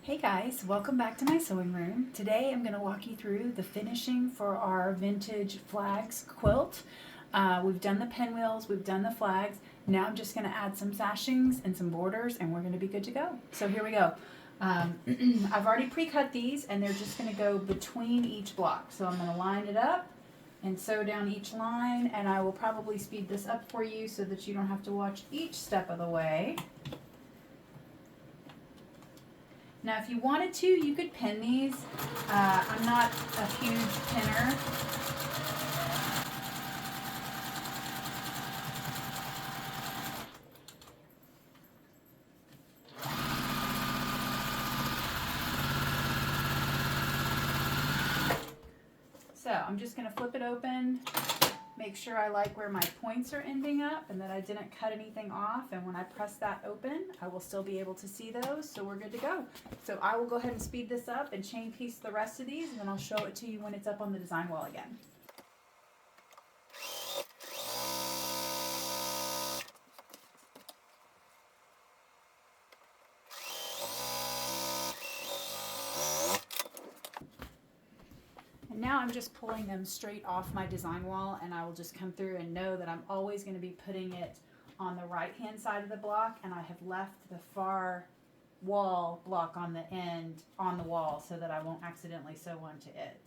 Hey guys, welcome back to my sewing room. Today I'm going to walk you through the finishing for our vintage flags quilt. We've done the pinwheels, we've done the flags. Now I'm just going to add some sashings and some borders and we're going to be good to go. So here we go. I've already pre-cut these and they're just going to go between each block. So I'm going to line it up and sew down each line, and I will probably speed this up for you so that you don't have to watch each step of the way. Now, if you wanted to, you could pin these. I'm not a huge pinner. So I'm just going to flip it open, make sure I like where my points are ending up and that I didn't cut anything off. And when I press that open, I will still be able to see those. So we're good to go. So I will go ahead and speed this up and chain piece the rest of these, and then I'll show it to you when it's up on the design wall again. And now I'm just pulling them straight off my design wall, and I will just come through and know that I'm always going to be putting it on the right hand side of the block, and I have left the far wall block on the end on the wall so that I won't accidentally sew onto it.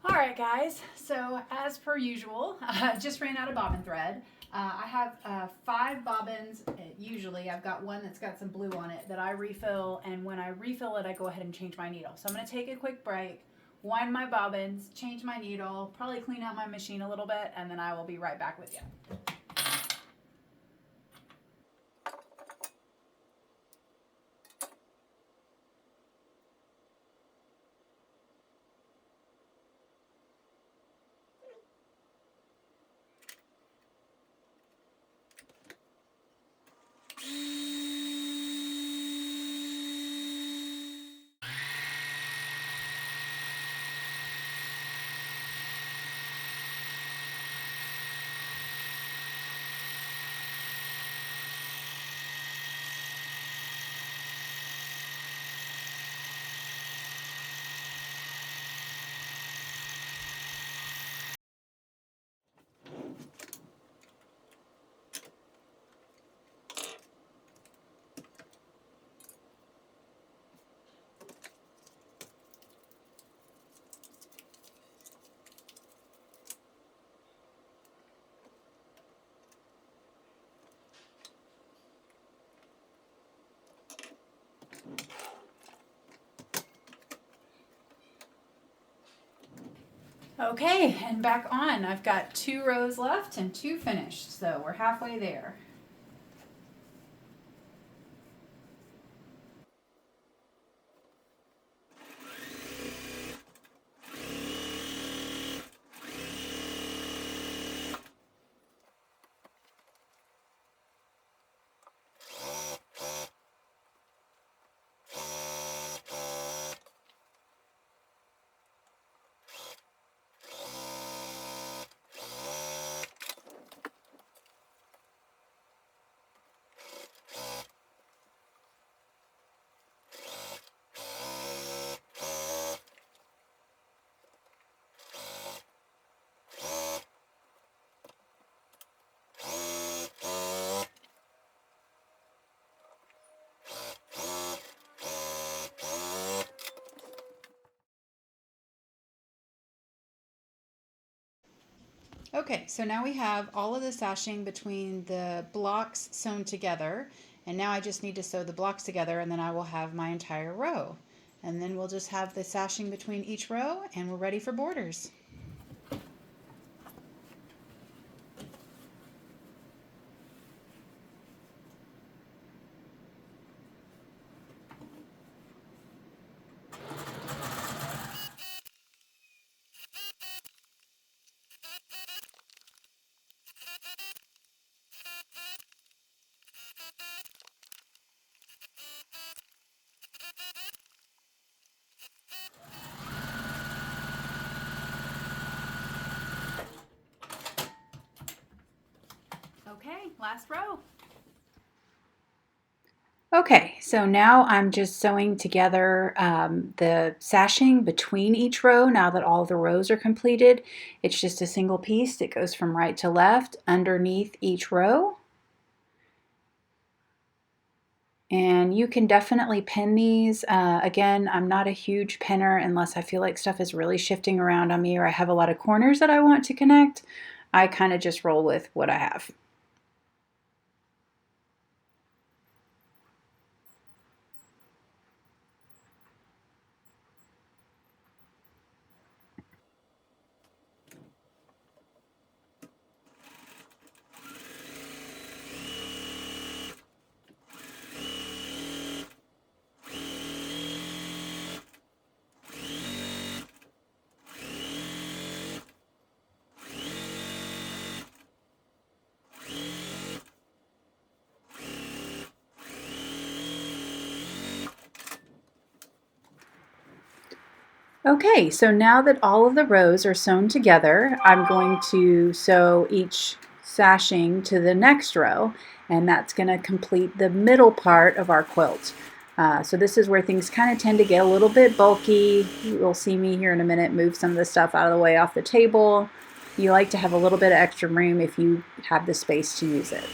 Alright guys, so as per usual, I just ran out of bobbin thread. I have 5 bobbins. Usually I've got one that's got some blue on it that I refill, and when I refill it I go ahead and change my needle. So I'm going to take a quick break, wind my bobbins, change my needle, probably clean out my machine a little bit, and then I will be right back with you. Okay, and back on. I've got 2 rows left and 2 finished, so we're halfway there. Okay, so now we have all of the sashing between the blocks sewn together, And now I just need to sew the blocks together, and then I will have my entire row. And then we'll just have the sashing between each row, and we're ready for borders. Okay, last row. Okay, so now I'm just sewing together the sashing between each row now that all the rows are completed. It's just a single piece that goes from right to left underneath each row. And you can definitely pin these. Again, I'm not a huge pinner unless I feel like stuff is really shifting around on me or I have a lot of corners that I want to connect. I kind of just roll with what I have. Okay, so now that all of the rows are sewn together, I'm going to sew each sashing to the next row, and that's going to complete the middle part of our quilt. So this is where things kind of tend to get a little bit bulky. You'll see me here in a minute move some of the stuff out of the way off the table. You like to have a little bit of extra room if you have the space to use it.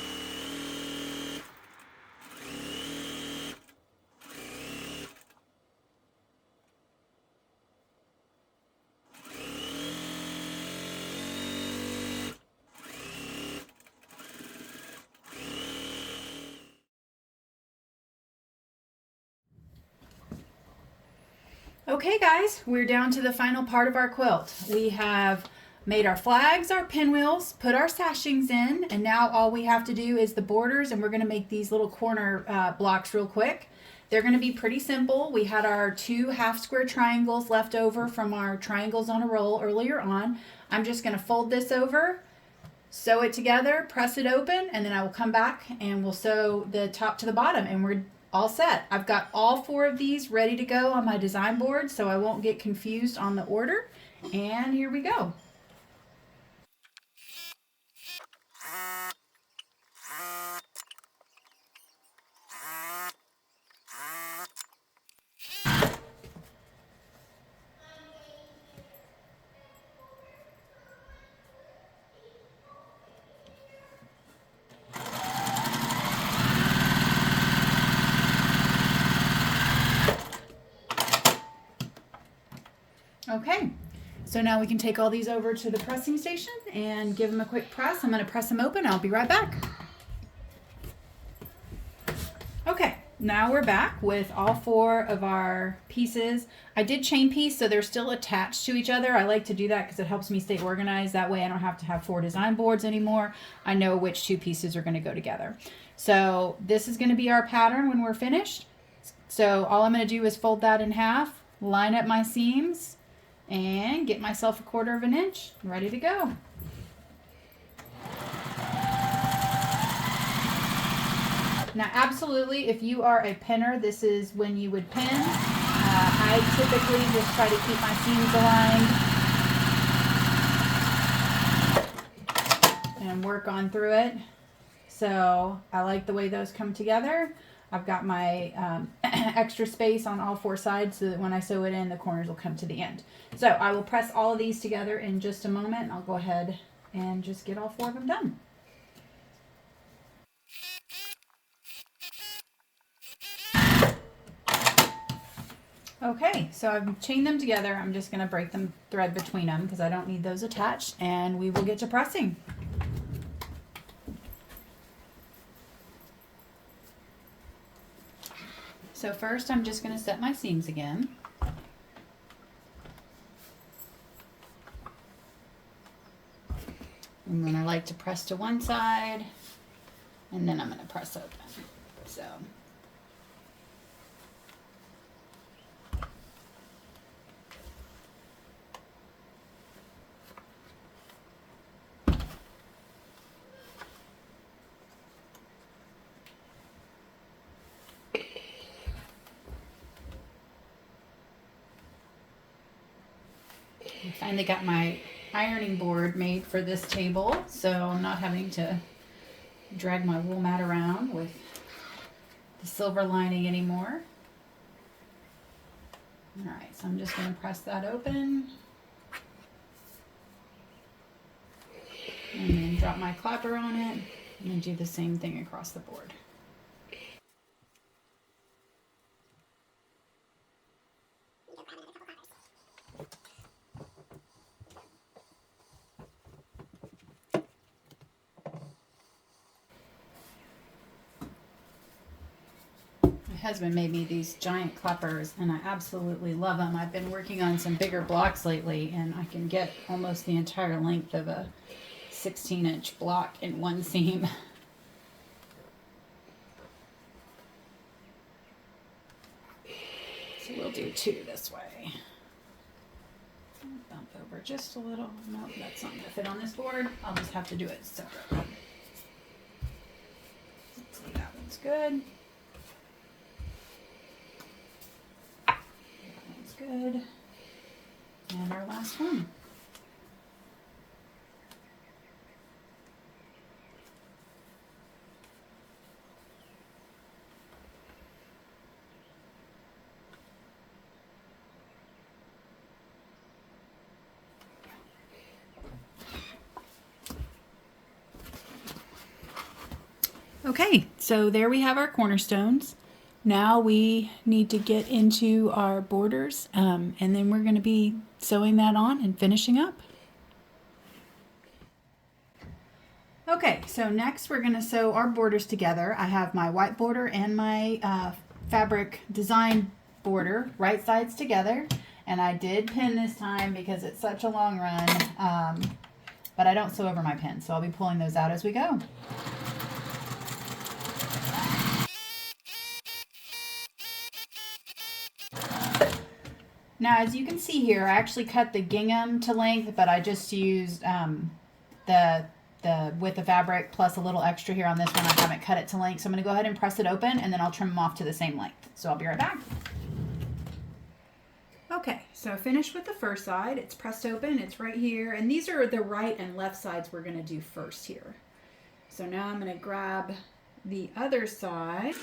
Okay guys, we're down to the final part of our quilt. We have made our flags, our pinwheels, put our sashings in, and now all we have to do is the borders, and we're going to make these little corner blocks real quick. They're going to be pretty simple. We had our 2 half square triangles left over from our triangles on a roll earlier on. I'm just going to fold this over, sew it together, press it open, and then I will come back and we'll sew the top to the bottom, and we're all set. I've got all 4 of these ready to go on my design board so I won't get confused on the order. And here we go. Okay, so now we can take all these over to the pressing station and give them a quick press. I'm going to press them open. I'll be right back. Okay, now we're back with all 4 of our pieces. I did chain piece, so they're still attached to each other. I like to do that because it helps me stay organized. That way I don't have to have 4 design boards anymore. I know which 2 pieces are going to go together. So this is going to be our pattern when we're finished. So all I'm going to do is fold that in half, line up my seams, and get myself a 1/4 of an inch ready to go. Now absolutely, if you are a pinner, this is when you would pin. I typically just try to keep my seams aligned and work on through it. So I like the way those come together. I've got my extra space on all 4 sides so that when I sew it in, the corners will come to the end. So I will press all of these together in just a moment. I'll go ahead and just get all 4 of them done. Okay, so I've chained them together. I'm just going to break them thread between them because I don't need those attached, and we will get to pressing. So first I'm just going to set my seams again. And then I like to press to one side, and then I'm going to press open. So I finally got my ironing board made for this table, so I'm not having to drag my wool mat around with the silver lining anymore. Alright, so I'm just going to press that open and then drop my clapper on it and then do the same thing across the board. My husband made me these giant clappers and I absolutely love them. I've been working on some bigger blocks lately and I can get almost the entire length of a 16-inch block in one seam. So we'll do two this way. Bump over just a little. Nope, that's not going to fit on this board. I'll just have to do it separate. Let's see, that one's good. Good. And our last one. Okay, so there we have our cornerstones. Now we need to get into our borders, and then we're going to be sewing that on and finishing up. Okay, so next we're going to sew our borders together. I have my white border and my fabric design border right sides together, and I did pin this time because it's such a long run, but I don't sew over my pin, so I'll be pulling those out as we go. Now, as you can see here, I actually cut the gingham to length, but I just used the width of fabric plus a little extra here on this one. I haven't cut it to length, so I'm going to go ahead and press it open, and then I'll trim them off to the same length. So I'll be right back. Okay, so finished with the first side. It's pressed open. It's right here, and these are the right and left sides we're going to do first here. So now I'm going to grab the other side.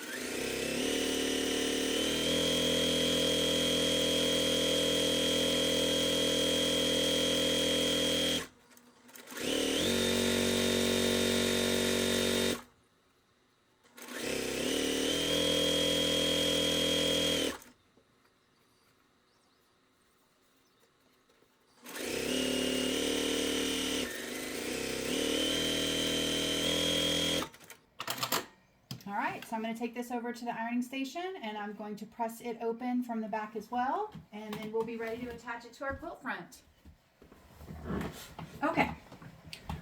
Alright, so I'm going to take this over to the ironing station and I'm going to press it open from the back as well, and then we'll be ready to attach it to our quilt front. Okay,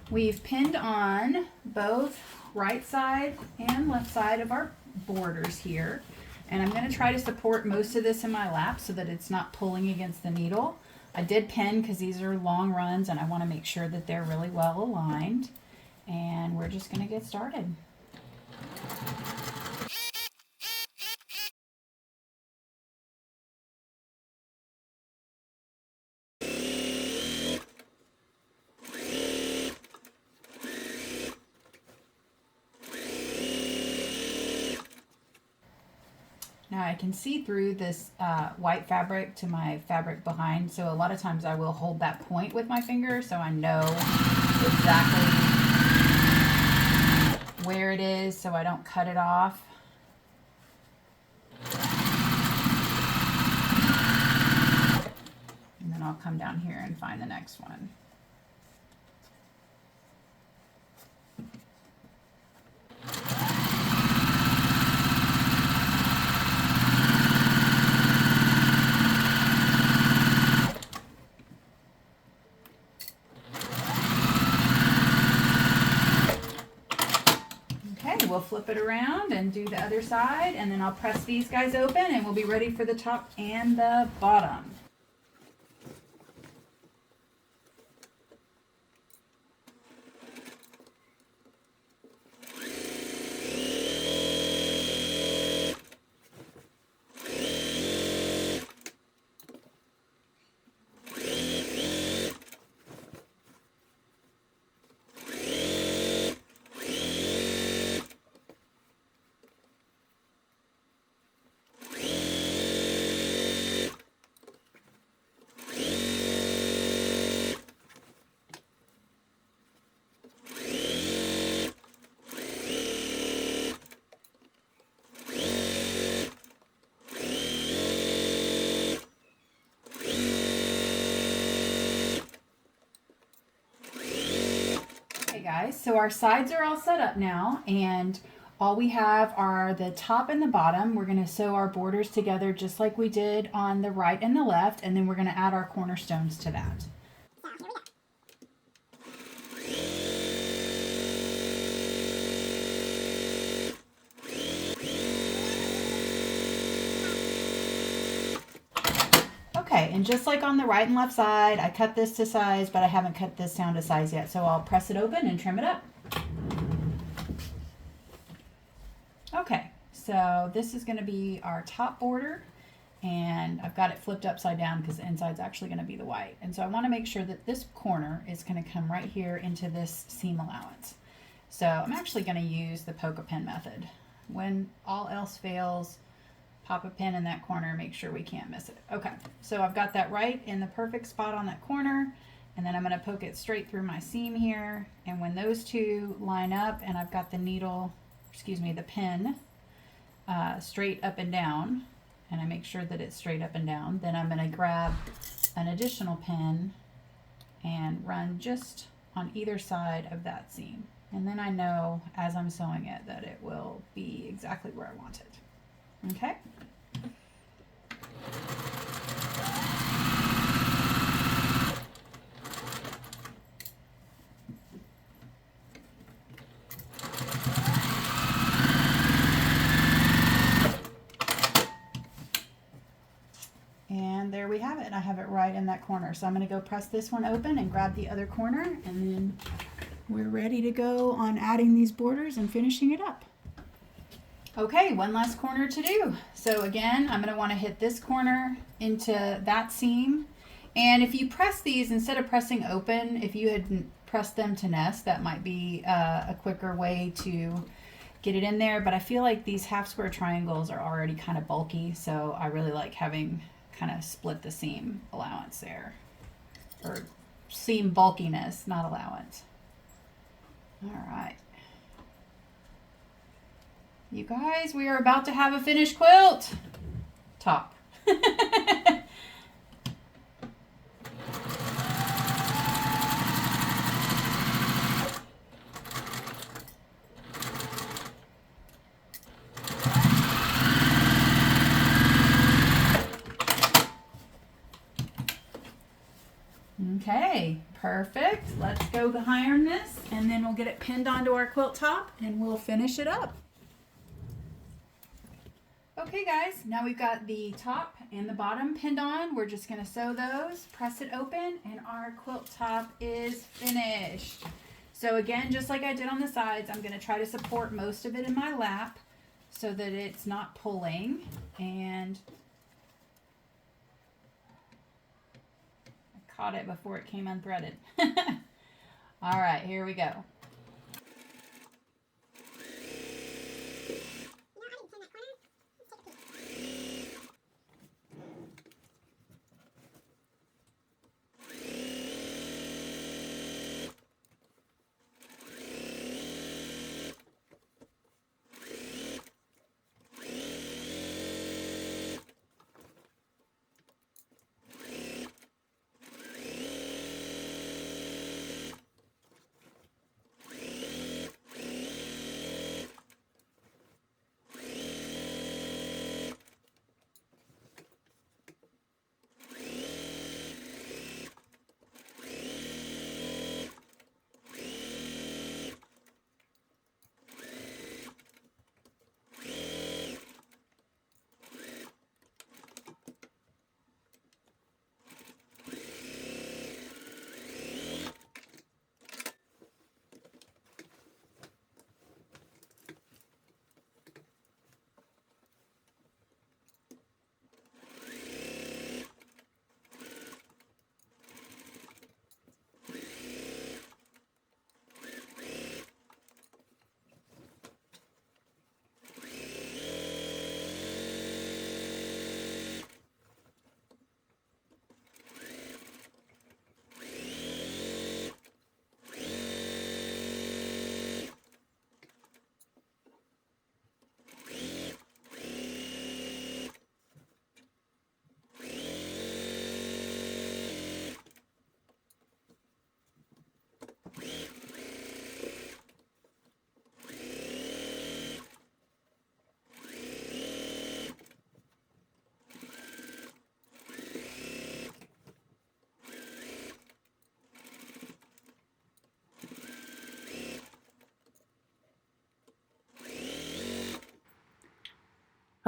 we've pinned on both right side and left side of our borders here, and I'm going to try to support most of this in my lap so that it's not pulling against the needle. I did pin because these are long runs and I want to make sure that they're really well aligned, and we're just going to get started. Now I can see through this white fabric to my fabric behind, so a lot of times I will hold that point with my finger so I know exactly where it is so I don't cut it off. And then I'll come down here and find the next one. we'll flip it around and do the other side, and then I'll press these guys open and we'll be ready for the top and the bottom. Guys, so our sides are all set up now, and all we have are the top and the bottom. We're going to sew our borders together just like we did on the right and the left, and then we're going to add our cornerstones to that. Okay, and just like on the right and left side, I cut this to size, but I haven't cut this down to size yet, so I'll press it open and trim it up. Okay, so this is going to be our top border, and I've got it flipped upside down because the inside's actually going to be the white. And so I want to make sure that this corner is going to come right here into this seam allowance. So I'm actually going to use the poke a pin method. When all else fails, pop a pin in that corner, make sure we can't miss it. Okay, so I've got that right in the perfect spot on that corner, and then I'm going to poke it straight through my seam here, and when those two line up and I've got the needle, excuse me, the pin straight up and down, and I make sure that it's straight up and down, then I'm going to grab an additional pin and run just on either side of that seam. And then I know as I'm sewing it that it will be exactly where I want it. Okay? And there we have it. I have it right in that corner. So I'm going to go press this one open and grab the other corner, and then we're ready to go on adding these borders and finishing it up. Okay, one last corner to do. So again, I'm going to want to hit this corner into that seam. And if you press these, instead of pressing open, if you had pressed them to nest, that might be a quicker way to get it in there. But I feel like these half square triangles are already kind of bulky, so I really like having kind of split the seam allowance there. Or seam bulkiness, not allowance. All right. You guys, we are about to have a finished quilt. Top. Okay, perfect. Let's go iron this, and then we'll get it pinned onto our quilt top and we'll finish it up. Okay guys, now we've got the top and the bottom pinned on. We're just going to sew those, press it open, and our quilt top is finished. So again, just like I did on the sides, I'm going to try to support most of it in my lap so that it's not pulling. And I caught it before it came unthreaded. All right, here we go.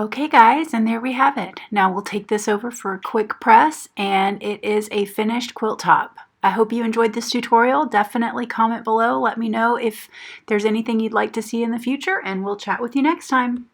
Okay guys, and there we have it. Now we'll take this over for a quick press, and it is a finished quilt top. I hope you enjoyed this tutorial. Definitely comment below. Let me know if there's anything you'd like to see in the future, and we'll chat with you next time.